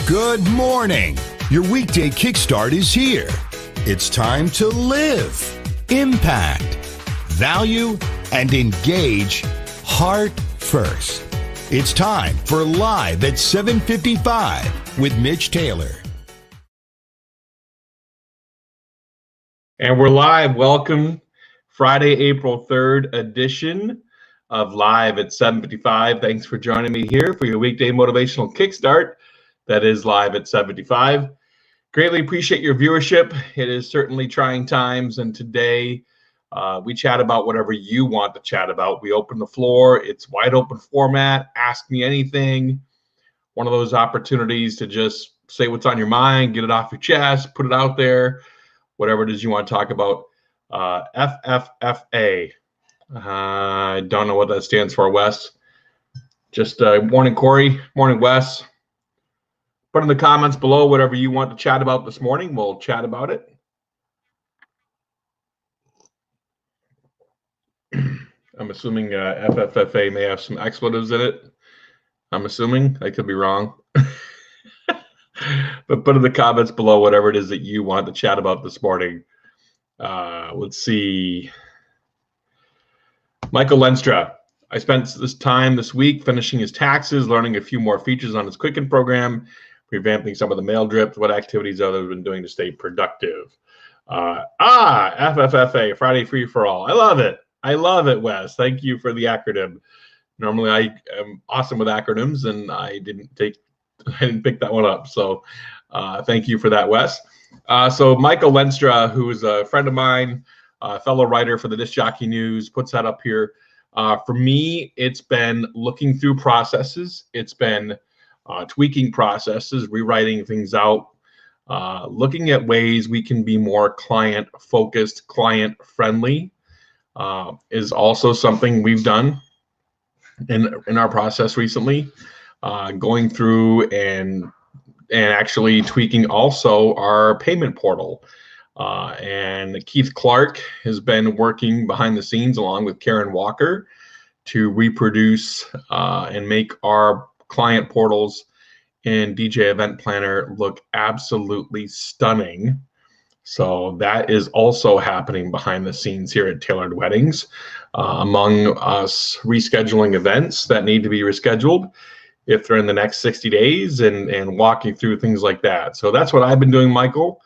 Good morning. Your weekday kickstart is here. It's time to live, impact, value, and engage heart first. It's time for Live at 7:55 with Mitch Taylor. And we're live. Welcome. Friday, April 3rd edition of Live at 7:55. Thanks for joining me here for your weekday motivational kickstart. That is Live at 7:55. Greatly appreciate your viewership. It is certainly trying times, and today we chat about whatever you want to chat about. We open the floor. It's wide open format. Ask me anything. One of those opportunities to just say what's on your mind, get it off your chest, put it out there, whatever it is you want to talk about. FFFA. I don't know what that stands for, Wes. Just morning, Corey. Morning, Wes. Put in the comments below whatever you want to chat about this morning. We'll chat about it. I'm assuming FFFA may have some expletives in it. I'm assuming. I could be wrong. But put in the comments below whatever it is that you want to chat about this morning. Let's see. Michael Lenstra. I spent this time this week finishing his taxes, learning a few more features on his Quicken program, revamping some of the mail drips. What activities others have been doing to stay productive? FFFA, Friday Free for All. I love it. I love it, Wes. Thank you for the acronym. Normally I am awesome with acronyms, and I didn't pick that one up. So thank you for that, Wes. So Michael Lenstra, who is a friend of mine, fellow writer for the Disc Jockey News, puts that up here. For me, it's been looking through processes. It's been tweaking processes, rewriting things out, looking at ways we can be more client-focused, client-friendly is also something we've done in our process recently. Going through and actually tweaking also our payment portal. And Keith Clark has been working behind the scenes along with Karen Walker to reproduce and make our client portals in DJ Event Planner look absolutely stunning. So that is also happening behind the scenes here at Tailored Weddings. Among us rescheduling events that need to be rescheduled if they're in the next 60 days and walking through things like that. So that's what I've been doing, Michael,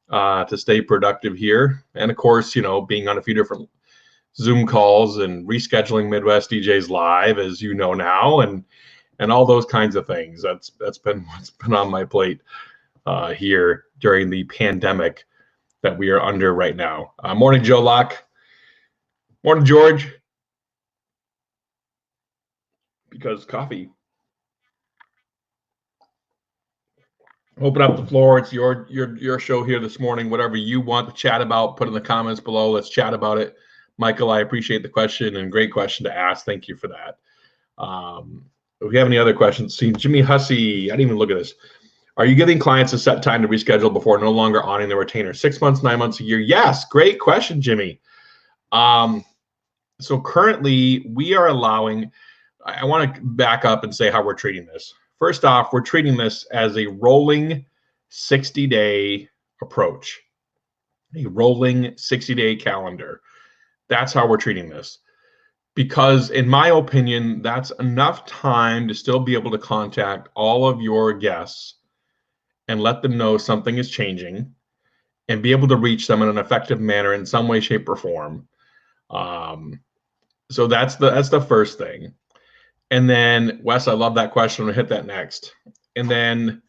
to stay productive here. And of course, you know, being on a few different Zoom calls and rescheduling Midwest DJs live, as you know now, and all those kinds of things. That's been what's been on my plate here during the pandemic that we are under right now. Morning, Joe Locke. Morning, George. Because coffee. Open up the floor. It's your show here this morning. Whatever you want to chat about, put in the comments below. Let's chat about it. Michael, I appreciate the question, and great question to ask. Thank you for that. If we have any other questions, see Jimmy Hussey. I didn't even look at this. Are you giving clients a set time to reschedule before no longer honoring the retainer? 6 months, 9 months, a year? Yes, great question, Jimmy. So currently we are allowing, I want to back up and say how we're treating this. First off, we're treating this as a rolling 60-day approach, a rolling 60-day calendar. That's how we're treating this. Because in my opinion, that's enough time to still be able to contact all of your guests and let them know something is changing and be able to reach them in an effective manner in some way, shape, or form. So that's the first thing. And then, Wes, I love that question. I'm going to hit that next. And then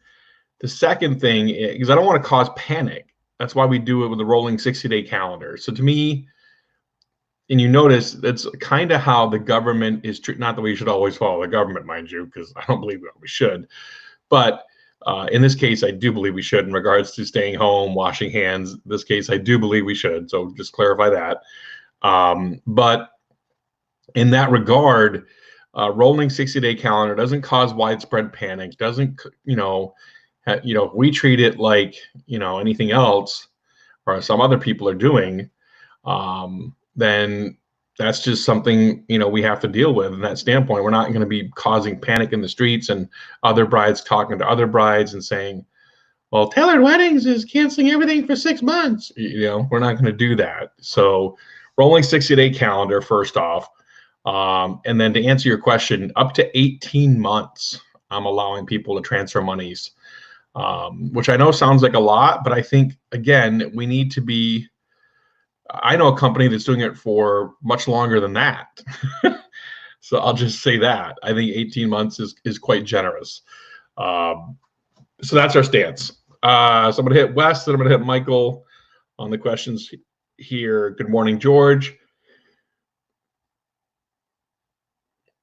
the second thing, because I don't want to cause panic. That's why we do it with a rolling 60-day calendar. So to me, and you notice that's kind of how the government is treated. Not that we should always follow the government, mind you, because I don't believe that we should. But in this case, I do believe we should in regards to staying home, washing hands. In this case, I do believe we should. So just clarify that. But in that regard, rolling 60-day calendar doesn't cause widespread panic. Doesn't, we treat it like, anything else or some other people are doing, then that's just something, we have to deal with. In that standpoint, we're not going to be causing panic in the streets and other brides talking to other brides and saying, well, Tailored Weddings is canceling everything for 6 months. We're not going to do that. So rolling 60-day calendar, first off. And then to answer your question, up to 18 months, I'm allowing people to transfer monies, which I know sounds like a lot, but I think, again, we need to be, I know a company that's doing it for much longer than that. So I'll just say that. I think 18 months is quite generous. So that's our stance. So I'm going to hit Wes, then I'm going to hit Michael on the questions here. Good morning, George.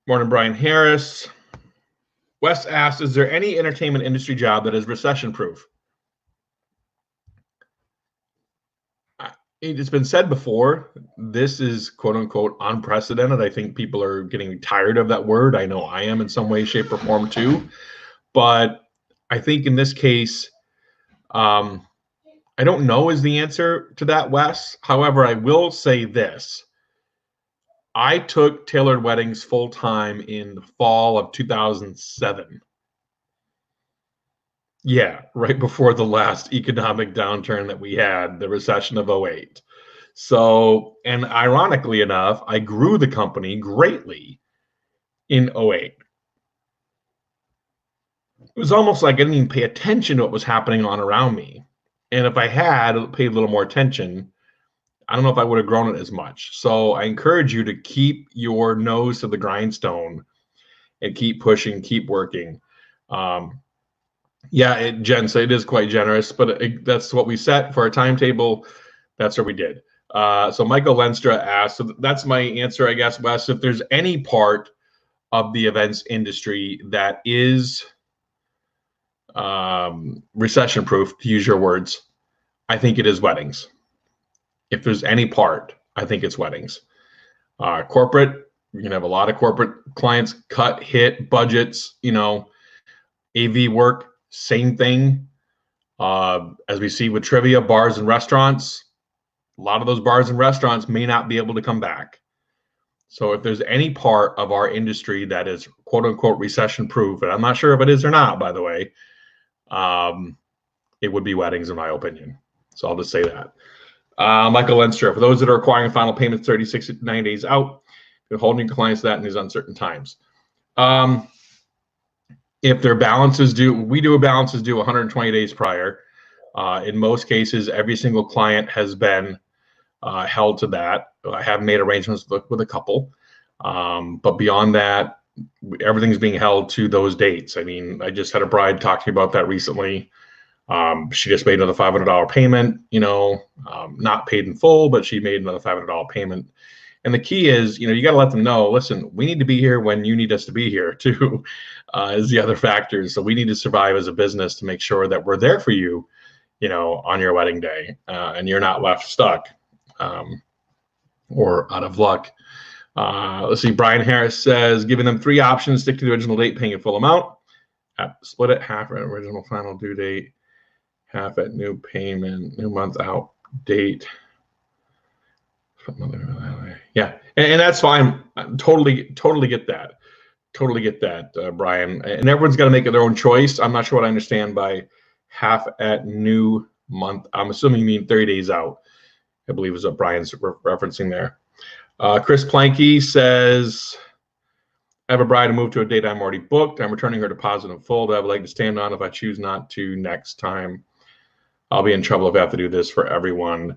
Morning, Brian Harris. Wes asks, is there any entertainment industry job that is recession-proof? It's been said before, this is quote-unquote unprecedented. I think people are getting tired of that word. I know I am in some way, shape, or form too. But I think in this case, I don't know is the answer to that, Wes. However, I will say this. I took Tailored Weddings full-time in the fall of 2007. Yeah, right before the last economic downturn that we had, the recession of 08. So, and ironically enough, I grew the company greatly in 08. It was almost like I didn't even pay attention to what was happening on around me. And if I had paid a little more attention, I don't know if I would have grown it as much. So I encourage you to keep your nose to the grindstone and keep pushing, keep working. Yeah, Jen said it is quite generous, but that's what we set for our timetable. That's what we did. So Michael Lenstra asked, so that's my answer, I guess, Wes. If there's any part of the events industry that is recession-proof, to use your words, I think it is weddings. If there's any part, I think it's weddings. Corporate, you're gonna have a lot of corporate clients cut, hit budgets, AV work, same thing. As we see with trivia, bars and restaurants, a lot of those bars and restaurants may not be able to come back. So if there's any part of our industry that is quote unquote recession proof, and I'm not sure if it is or not, by the way, it would be weddings in my opinion. So I'll just say that. Michael Lenstra, for those that are requiring final payments 36 to 90 days out, you're holding clients to that in these uncertain times. If their balance is due, we do a balance is due 120 days prior. In most cases, every single client has been held to that. I have made arrangements with a couple, but beyond that, everything's being held to those dates. I mean, I just had a bride talk to me about that recently. She just made another $500 payment, not paid in full, but she made another $500 payment. And the key is, you got to let them know, listen, we need to be here when you need us to be here too, is the other factors. So we need to survive as a business to make sure that we're there for you, on your wedding day, and you're not left stuck or out of luck. Let's see. Brian Harris says, giving them 3 options, stick to the original date, paying a full amount, split it, half at original final due date, half at new payment, new month out date. Yeah, and that's fine. Totally get that. Totally get that, Brian. And everyone's got to make their own choice. I'm not sure what I understand by half at new month. I'm assuming you mean 30 days out, I believe is what Brian's referencing there. Chris Planky says, I have a bride to move to a date I'm already booked. I'm returning her deposit in full. Do I have a leg to stand on if I choose not to next time? I'll be in trouble if I have to do this for everyone.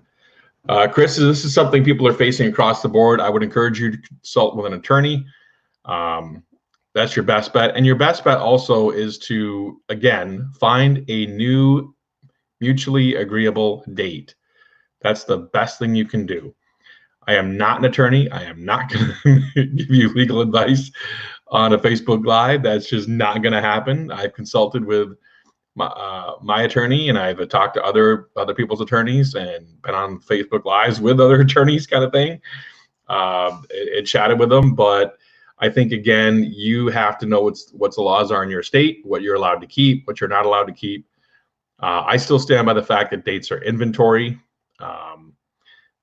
Chris, this is something people are facing across the board. I would encourage you to consult with an attorney. That's your best bet. And your best bet also is to, again, find a new mutually agreeable date. That's the best thing you can do. I am not an attorney. I am not going to give you legal advice on a Facebook Live. That's just not going to happen. I've consulted with my attorney, and I've talked to other people's attorneys and been on Facebook Lives with other attorneys, kind of thing. And chatted with them, but I think again, you have to know what the laws are in your state, what you're allowed to keep, what you're not allowed to keep. I still stand by the fact that dates are inventory.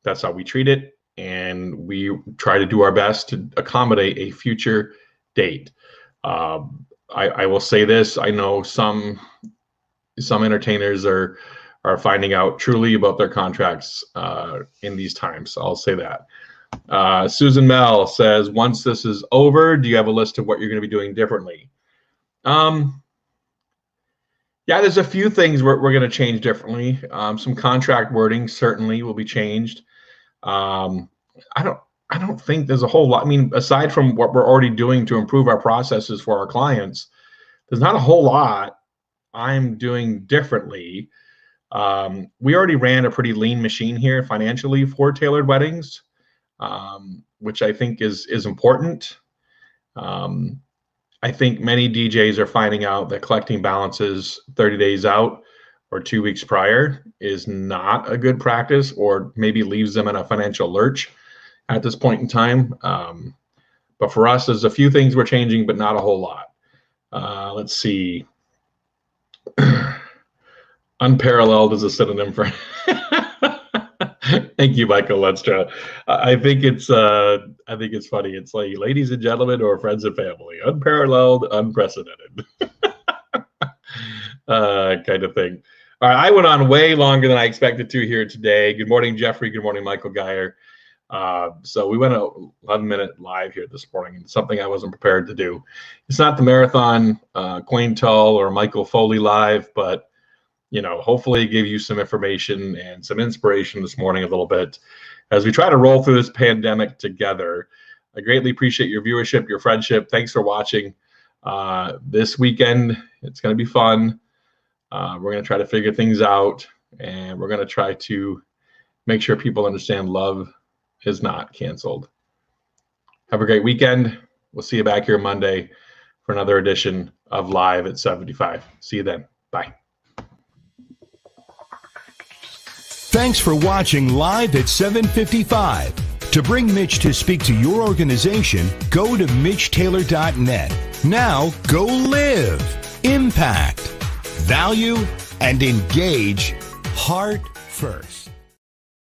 That's how we treat it. and we try to do our best to accommodate a future date. I will say this: I know some entertainers are finding out truly about their contracts in these times. So I'll say that. Susan Mel says, once this is over, do you have a list of what you're going to be doing differently? Yeah, there's a few things we're going to change differently. Some contract wording certainly will be changed. I don't think there's a whole lot. I mean, aside from what we're already doing to improve our processes for our clients, there's not a whole lot I'm doing differently. We already ran a pretty lean machine here financially for tailored weddings, which I think is important. I think many DJs are finding out that collecting balances 30 days out or 2 weeks prior is not a good practice, or maybe leaves them in a financial lurch at this point in time. But for us, there's a few things we're changing, but not a whole lot. Let's see. Unparalleled is a synonym for Thank you, Michael Lenstra. I think it's funny. It's like, ladies and gentlemen, or friends and family, unparalleled, unprecedented, kind of thing. All right, I went on way longer than I expected to here today. Good morning, Jeffrey. Good morning, Michael Geyer. So we went a 11-minute live here this morning, something I wasn't prepared to do. It's not the marathon Quain Tull or Michael Foley live, but hopefully give you some information and some inspiration this morning a little bit as we try to roll through this pandemic together. I greatly appreciate your viewership, your friendship. Thanks for watching. This weekend, it's going to be fun. We're going to try to figure things out, and we're going to try to make sure people understand love is not canceled. Have a great weekend. We'll see you back here Monday for another edition of Live at 75. See you then. Bye. Thanks for watching Live at 755. To bring Mitch to speak to your organization, go to mitchtaylor.net. Now go live, impact, value, and engage heart first.